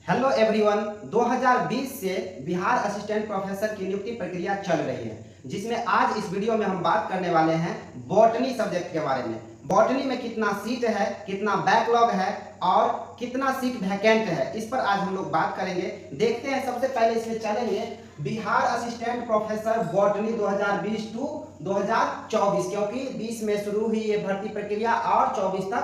Hello everyone. 2020 से Bihar assistant professor की नियुक्ति प्रक्रिया चल रही है, जिसमें आज इस वीडियो में हम बात करने वाले हैं बॉटनी सब्जेक्ट के बारे में। बॉटनी में कितना सीट है, कितना बैकलॉग है और कितना सीट वैकेंट है, इस पर आज हम लोग बात करेंगे। देखते हैं, सबसे पहले इसमें चलेंगे Bihar assistant professor botany 2020 to 2024, क्योंकि 20 में शुरू हुई ये भर्ती प्रक्रिया और 24 तक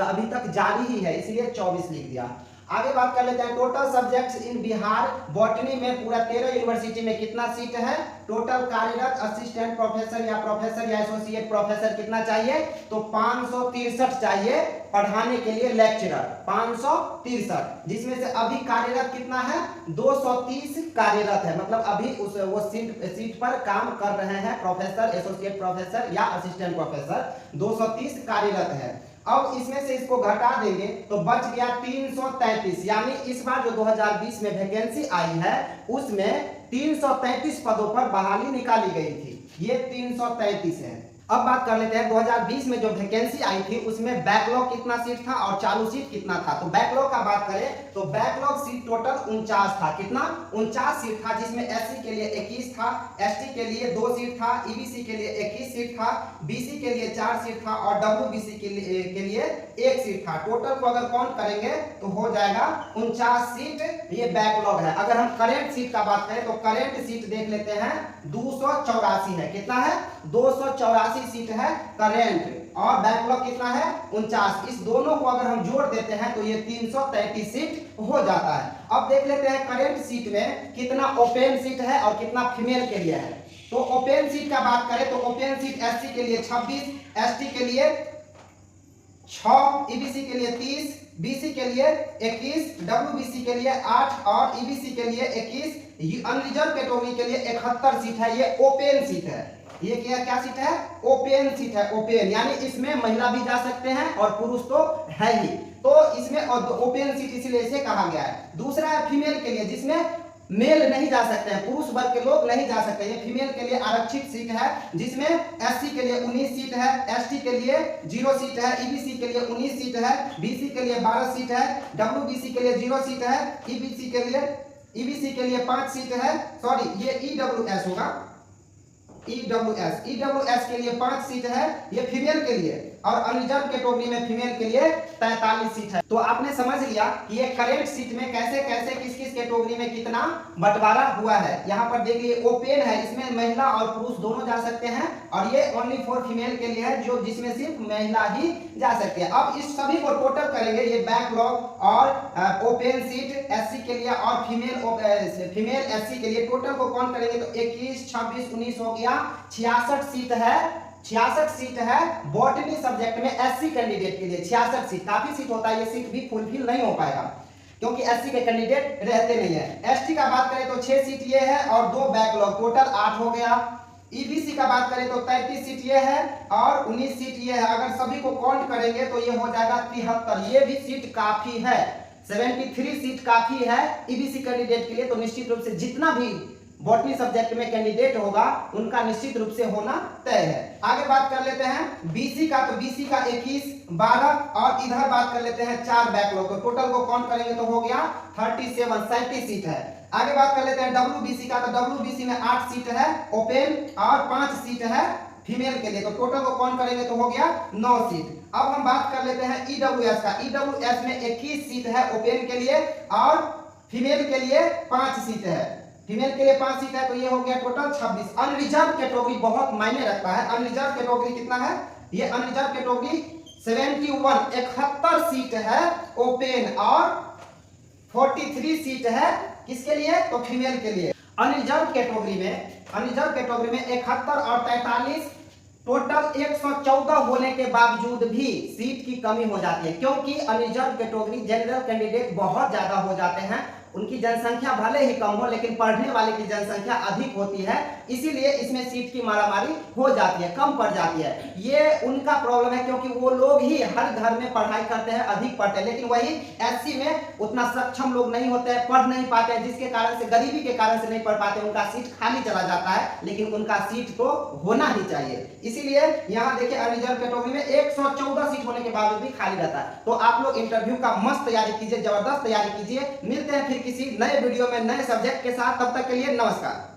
अभी तक जारी ही है, इसलिए 24 लिख दिया। आगे बात कर लेते हैं total subjects in Bihar botany में। पूरा 13 यूनिवर्सिटी में कितना सीट है। टोटल कार्यरत असिस्टेंट प्रोफेसर या एसोसिएट प्रोफेसर कितना चाहिए, तो 563 चाहिए पढ़ाने के लिए लेक्चरर, 563, जिसमें से अभी कार्यरत कितना है, 230 कार्यरत है। मतलब अभी वो सीट पर काम कर रहे हैं प्रोफेसर, एसोसिएट प्रोफेसर या असिस्टेंट प्रोफेसर, 230 कार्यरत है। अब इसमें से इसको घटा देंगे तो बच गया 333, यानी इस बार जो 2020 में वैकेंसी आई है उसमें 333 पदों पर बहाली निकाली गई थी, ये 333 है। अब बात कर लेते हैं 2020 में जो वैकेंसी आई थी उसमें बैकलॉग कितना सीट था और चालू सीट कितना था। तो बैकलॉग का बात करें तो बैकलॉग सीट टोटल 49 था। कितना, 49 सीट था, जिसमें एससी के लिए 21 था, एसटी के लिए 2 सीट था, ईबीसी के लिए 21 सीट था, बीसी के लिए 4 सीट था और डब्ल्यूबीसी के लिए 1 सीट था। टोटल को अगर काउंट करेंगे तो हो जाएगा 49 सीट, ये बैकलॉग है। अगर हम करेंट सीट का बात करें तो करेंट सीट देख लेते हैं 284 है। कितना है, 284 सीट है करेंट, और बैकलॉग कितना है, 49। इस दोनों को अगर हम जोड़ देते हैं तो ये 333 सीट हो जाता है। अब देख लेते हैं करेंट सीट में कितना ओपन सीट है और कितना फीमेल के लिए है। तो ओपन सीट का बात करें तो ओपन सीट एससी के लिए 26, एसटी के लिए 6, ईबीसी के लिए 30, बीसी के लिए 21, डब्ल्यूबीसी के लिए 8 और ईबीसी के लिए 21, अनरिजर्व कैटेगरी के लिए 71 सीट है। ये ओपन सीट है। ये क्या सीट है, ओपन सीट है। ओपन यानी इसमें महिला भी जा सकते हैं और पुरुष तो है ही, तो इसमें ओपन सीट इसीलिए इसे कहा गया है। दूसरा है फीमेल के लिए, जिसमें मेल नहीं जा सकते हैं, पुरुष वर्ग के लोग नहीं जा सकते। ये फीमेल के लिए आरक्षित सीट है, जिसमें एससी के लिए 19 सीट है, एसटी के लिए 0 सीट है, ईबीसी के लिए 19 सीट है, बीसी के लिए 12 सीट है, डब्ल्यूबीसी के लिए 0 सीट है, ईबीसी के लिए 5 सीट है। सॉरी, ये ईडब्ल्यूएस होगा, ईडब्ल्यूएस के लिए 5 सीट है, ये फीमेल के लिए, और अनरिजर्व कैटेगरी में फीमेल के लिए 43 सीट है। तो आपने समझ लिया कि ये करेंट सीट में कैसे कैसे किस किस कैटेगरी में कितना बंटवारा हुआ है। यहाँ पर देखिए ओपन है, इसमें महिला और पुरुष दोनों जा सकते हैं, और ये ओनली फॉर फीमेल के लिए है, जो जिसमें सिर्फ महिला ही जा सकती है। अब इस सभी को टोटल करेंगे, ये बैकलॉग और ओपन सीट एससी के लिए और फीमेल एससी के लिए, टोटल को काउंट करेंगे तो 21, 26, 19 हो गया, 66 सीट है। 66 सीट है बॉटनी सब्जेक्ट में एससी कैंडिडेट के लिए। 66 सीट, काफी सीट होता है, ये सीट भी फुलफिल नहीं हो पाएगा क्योंकि एससी के कैंडिडेट रहते नहीं है। एसटी का बात करें तो 6 सीट ये है और 2 बैकलॉग, टोटल 8 हो गया। ईबीसी का बात करें तो 33 सीट ये है और 19 सीट ये है। अगर सभी को काउंट करेंगे तो ये हो जाएगा 73, ये भी सीट काफी है, 73 सीट काफी है ईबीसी कैंडिडेट के लिए। तो निश्चित रूप से जितना भी बॉटनी सब्जेक्ट में कैंडिडेट होगा उनका निश्चित रूप से होना तय है। आगे बात कर लेते हैं बीसी का, तो बीसी का 21, 12 और इधर बात कर लेते हैं 4 बैकलॉग, तो टोटल को काउंट करेंगे तो हो गया 37, 37 सीट है। आगे बात कर लेते हैं डब्ल्यूबीसी का, तो डब्ल्यूबीसी में 8 सीट है ओपन और 5 सीट है फीमेल के लिए, तो टोटल को काउंट करेंगे तो हो गया 9 सीट। अब हम बात कर लेते हैं ईडब्ल्यूएस का, ईडब्ल्यूएस में 21 सीट है ओपन के लिए और फीमेल के लिए 5 सीट है, फीमेल के लिए 5 सीट है, तो ये हो गया टोटल 26। अनरिजर्व कैटेगरी बहुत मायने रखता है। अनरिजर्व कैटेगरी कितना है, ये अनरिजर्व कैटेगरी 71 सीट है ओपन और 43 सीट है किसके लिए, तो फीमेल के लिए। अनरिजर्व कैटेगरी में 71 और 43, टोटल 114 होने के बावजूद भी सीट की कमी हो जाती है, क्योंकि अनरिजर्व कैटेगरी जनरल कैंडिडेट बहुत ज्यादा हो जाते हैं उनकी जनसंख्या भले ही कम हो लेकिन पढ़ने वाले की जनसंख्या अधिक होती है, इसीलिए इसमें सीट की मारामारी हो जाती है, कम पड़ जाती है। ये उनका प्रॉब्लम है क्योंकि वो लोग ही हर घर में पढ़ाई करते हैं, अधिक पढ़ते हैं, लेकिन वही एससी में उतना सक्षम लोग नहीं होते हैं, पढ़ नहीं पाते हैं, जिसके कारण से गरीबी के कारण से नहीं पढ़ पाते, उनका सीट खाली चला जाता है, लेकिन उनका सीट तो होना ही चाहिए। इसीलिए यहाँ देखिए अनरिजर्व कैटेगरी में 114 सीट होने के बावजूद भी खाली रहता है। तो आप लोग इंटरव्यू का मस्त तैयारी कीजिए, जबरदस्त तैयारी कीजिए। मिलते हैं फिर किसी नए वीडियो में नए सब्जेक्ट के साथ, तब तक के लिए नमस्कार।